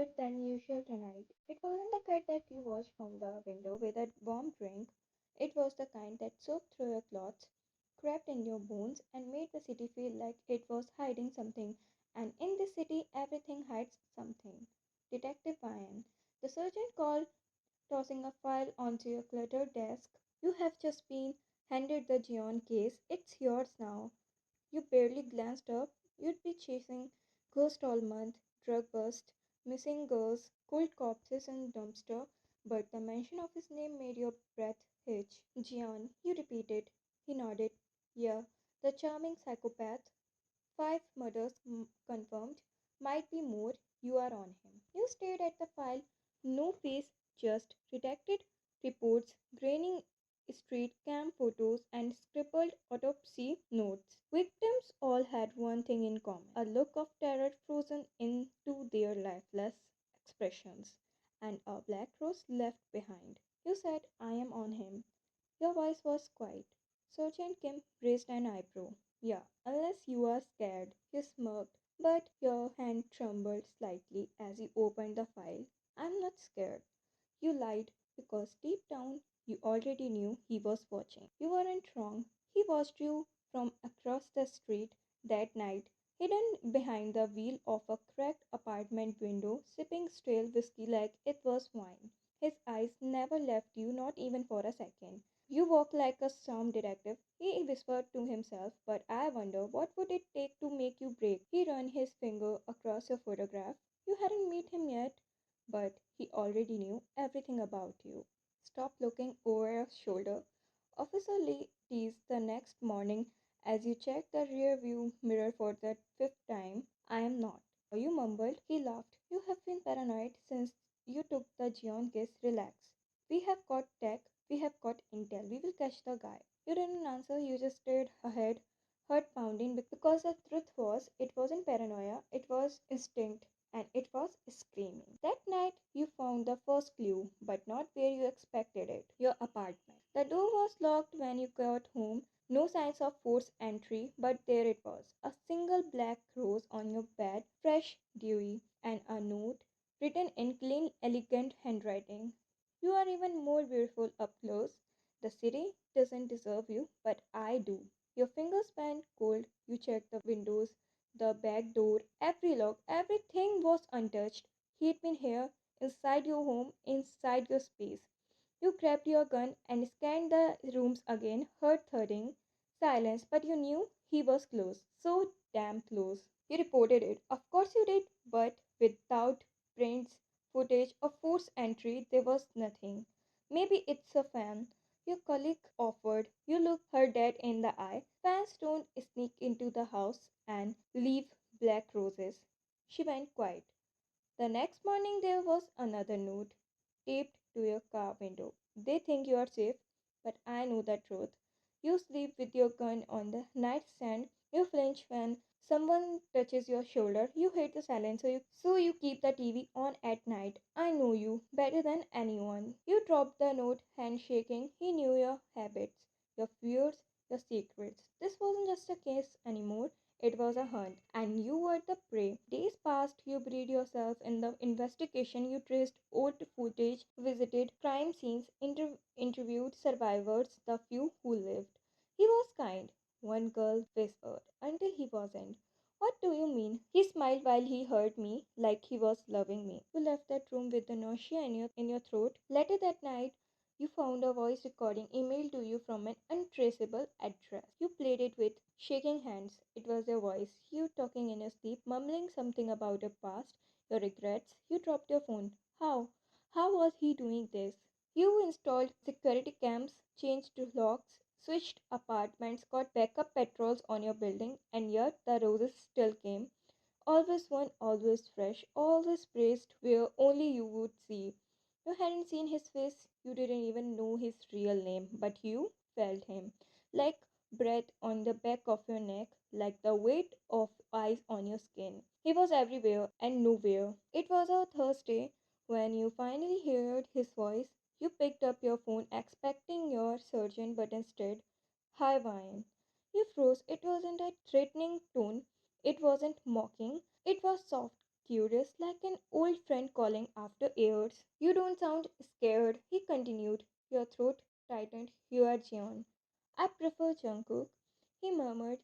quieter than usual tonight. It wasn't the cat that you watched from the window with a warm drink. It was the kind that soaked through your clothes, crept in your bones, and made the city feel like it was hiding something. And in this city, everything hides something. Detective Ryan. The sergeant called, tossing a file onto your cluttered desk. You have just been handed the Gion case. It's yours now. You barely glanced up. You'd be chasing ghosts all month, drug bust, missing girls, cold corpses in dumpster, but the mention of his name made your breath hitch. Gian, you repeated. He nodded. Yeah, the charming psychopath. Five murders confirmed. Might be more. You are on him. You stared at the file. No face, just redacted reports, graining street cam photos, and scribbled autopsy notes. Victims all had one thing in common, a look of terror frozen into their lifeless expressions, and a black rose left behind. You said, I am on him. Your voice was quiet. Sergeant Kim raised an eyebrow. Yeah, unless you are scared. You smirked, but your hand trembled slightly as you opened the file. I'm not scared. You lied because deep down you already knew he was watching. You weren't wrong. He watched you from across the street that night, hidden behind the wheel of a cracked apartment window, sipping stale whiskey like it was wine. His eyes never left you, not even for a second. You walk like a storm detective, he whispered to himself, but I wonder what would it take to make you break. He ran his finger across your photograph. You hadn't met him yet, but he already knew everything about you. Stop looking over your shoulder. Officer Lee teased the next morning as you checked the rear view mirror for the fifth time. I am not. You mumbled. He laughed. You have been paranoid since you took the Gion case. Relax. We have got tech. We have got intel. We will catch the guy. You didn't answer. You just stared ahead, heart pounding, because the truth was, it wasn't paranoia, it was instinct, and it was screaming. That night, you found the first clue, but not where you expected it, your apartment. The door was locked when you got home. No signs of forced entry, but there it was, a single black rose on your bed, fresh, dewy, and a note written in clean, elegant handwriting. You are even more beautiful up close. The city doesn't deserve you, but I do. Your fingers went cold. You checked the windows, the back door, every lock, everything was untouched. He'd been here, inside your home, inside your space. You grabbed your gun and scanned the rooms again, heard thudding, silence, but you knew he was close. So damn close. You reported it. Of course you did, but without prints, footage, or forced entry, there was nothing. Maybe it's a fan. Your colleague offered. You looked her dead in the eye. Fans don't sneak into the house and leave black roses. She went quiet. The next morning there was another note taped to your car window. They think you are safe, but I know the truth. You sleep with your gun on the nightstand. You flinch when someone touches your shoulder. You hate the silence, so you keep the TV on at night. I know you better than anyone. You dropped the note, hand shaking. He knew your habits, your fears, your secrets. This wasn't just a case anymore. It was a hunt, and you were the prey. Days passed, you buried yourself in the investigation. You traced old footage, visited crime scenes, interviewed survivors, the few who lived. He was kind, one girl whispered, until he wasn't. What do you mean? He smiled while he heard me, like he was loving me. You left that room with the nausea in your throat. Later that night, you found a voice recording emailed to you from an untraceable address. You played it with shaking hands. It was your voice, you talking in your sleep, mumbling something about your past, your regrets. You dropped your phone. How? How was he doing this? You installed security cams, changed locks, switched apartments, got backup patrols on your building, and yet the roses still came. Always one, always fresh, always praised where only you would see. You hadn't seen his face, you didn't even know his real name, but you felt him. Like breath on the back of your neck, like the weight of ice on your skin. He was everywhere and nowhere. It was a Thursday when you finally heard his voice. You picked up your phone expecting your surgeon, but instead, hi Ryan. You froze. It wasn't a threatening tone, it wasn't mocking, it was soft, curious, like an old friend calling after years. You don't sound scared, he continued. Your throat tightened. You are Jeon. I prefer Jungkook, he murmured.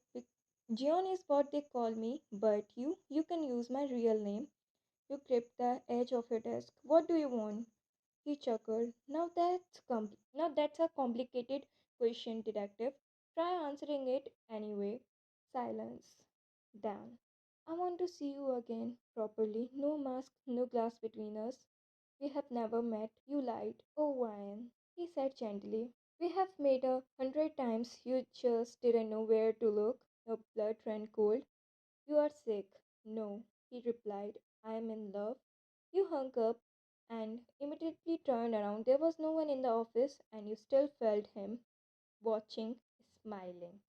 Jeon is what they call me, but you can use my real name. You gripped the edge of your desk. What do you want? He chuckled. Now that's a complicated question, detective. Try answering it anyway. Silence. Dan. I want to see you again properly. No mask, no glass between us. We have never met. You lied. Oh, Ryan, he said gently. We have met 100 times. You just didn't know where to look. Your blood ran cold. You are sick. No, he replied. I am in love. You hung up and immediately turned around. There was no one in the office, and you still felt him watching, smiling.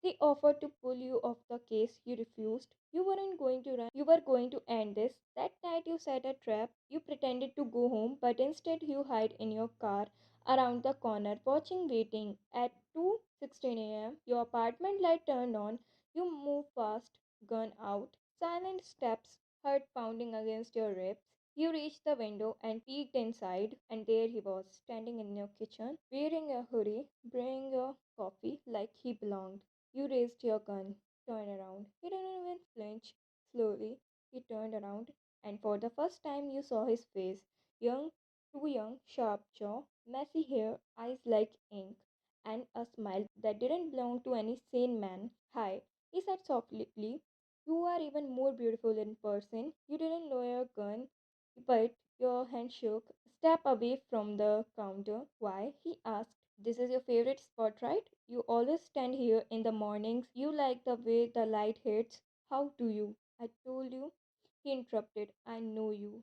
They offered to pull you off the case. You refused. You weren't going to run. You were going to end this. That night you set a trap. You pretended to go home, but instead you hid in your car around the corner, watching, waiting. At 2:16 a.m., your apartment light turned on. You moved fast, gun out. Silent steps heard pounding against your ribs. You reached the window and peeked inside, and there he was, standing in your kitchen, wearing a hoodie, brewing your coffee like he belonged. You raised your gun, turned around. He didn't even flinch. Slowly, he turned around, and for the first time, you saw his face. Young, too young, sharp jaw, messy hair, eyes like ink, and a smile that didn't belong to any sane man. Hi, he said softly. You are even more beautiful in person. You didn't lower your gun, but your hand shook. Step away from the counter. Why? He asked. This is your favorite spot, right? You always stand here in the mornings. You like the way the light hits. How do you? I told you. He interrupted. I know you.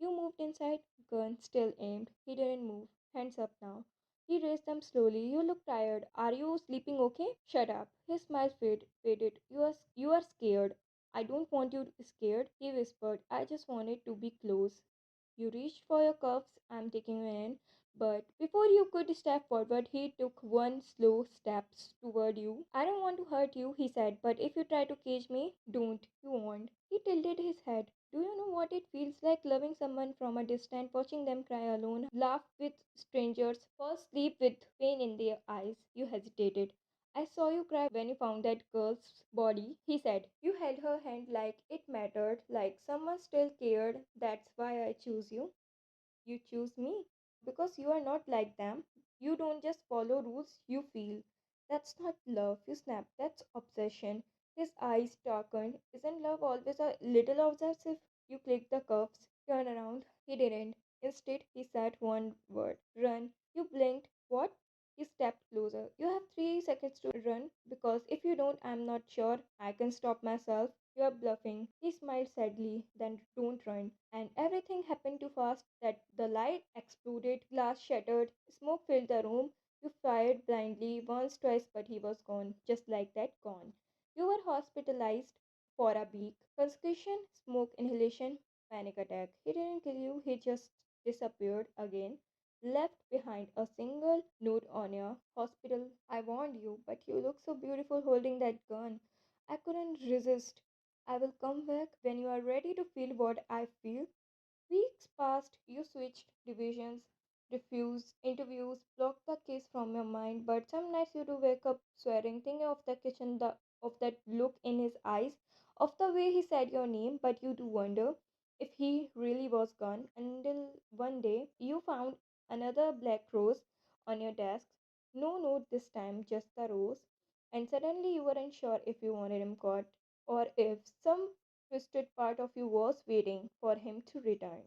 You moved inside, gun still aimed. He didn't move. Hands up now. He raised them slowly. You look tired. Are you sleeping okay? Shut up. His smile faded. You are scared. I don't want you scared, he whispered. I just wanted to be close. You reached for your cuffs. I'm taking you in. But before you could step forward, he took one slow step toward you. I don't want to hurt you, he said, but if you try to cage me, don't. You won't. He tilted his head. Do you know what it feels like loving someone from a distance, watching them cry alone, laugh with strangers, fall asleep with pain in their eyes? You hesitated. I saw you cry when you found that girl's body, he said. You held her hand like it mattered, like someone still cared. That's why I choose you. You choose me because you are not like them. You don't just follow rules, you feel. That's not love, you snap. That's obsession. His eyes darkened. Isn't love always a little obsessive? You clicked the cuffs, turn around. He didn't. Instead, he said one word run. You blinked. What? You stepped closer. You have 3 seconds to run because if you don't, I'm not sure I can stop myself. You're bluffing. He smiled sadly. Then don't run. And everything happened too fast that the light exploded, glass shattered, smoke filled the room. You fired blindly once, twice, but he was gone. Just like that, gone. You were hospitalized for a week. Concussion, smoke inhalation, panic attack. He didn't kill you, he just disappeared again. Left behind a single note on your hospital. I warned you, but you look so beautiful holding that gun. I couldn't resist. I will come back when you are ready to feel what I feel. Weeks passed, you switched divisions, refused interviews, blocked the case from your mind, but some nights you do wake up swearing, thinking of the kitchen, of that look in his eyes, of the way he said your name, but you do wonder if he really was gone until one day you found another black rose on your desk. No note this time, just the rose. And suddenly you weren't sure if you wanted him caught or if some twisted part of you was waiting for him to return.